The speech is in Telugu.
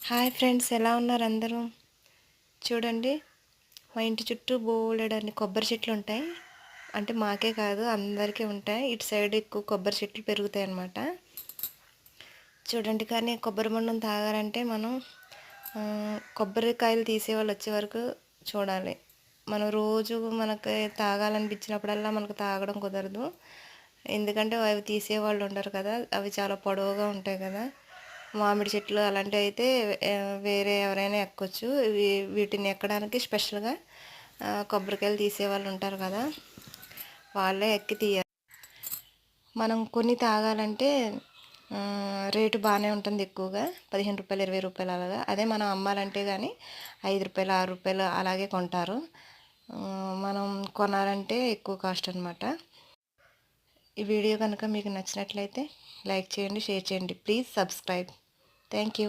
హాయ్ ఫ్రెండ్స్, ఎలా ఉన్నారు అందరూ? చూడండి, మా ఇంటి చుట్టూ బోలెడన్ని కొబ్బరి చెట్లు ఉంటాయి. అంటే మాకే కాదు, అందరికీ ఉంటాయి. ఇటు సైడ్ ఎక్కువ కొబ్బరి చెట్లు పెరుగుతాయి అన్నమాట. చూడండి, కానీ కొబ్బరి బొండం తాగాలంటే మనం కొబ్బరికాయలు తీసేవాళ్ళు వచ్చే వరకు చూడాలి. మనం రోజు మనకి తాగాలనిపించినప్పుడల్లా మనకు తాగడం కుదరదు. ఎందుకంటే అవి తీసేవాళ్ళు ఉండరు కదా, అవి చాలా పొడవుగా ఉంటాయి కదా. మామిడి చెట్లు అలాంటివి అయితే వేరే ఎవరైనా ఎక్కొచ్చు. వీటిని ఎక్కడానికి స్పెషల్గా కొబ్బరికాయలు తీసేవాళ్ళు ఉంటారు కదా, వాళ్ళే ఎక్కి తీయాలి. మనం కొన్ని తాగాలంటే రేటు బాగానే ఉంటుంది, ఎక్కువగా రూ. 15 రూ. 20 అలాగా. అదే మనం అమ్మాలంటే కానీ రూ. 5 రూ. 6 అలాగే కొంటారు. మనం కొనాలంటే ఎక్కువ కాస్ట్ అనమాట. ఈ వీడియో కనుక మీకు నచ్చినట్లయితే లైక్ చేయండి, షేర్ చేయండి. Please subscribe. Thank you.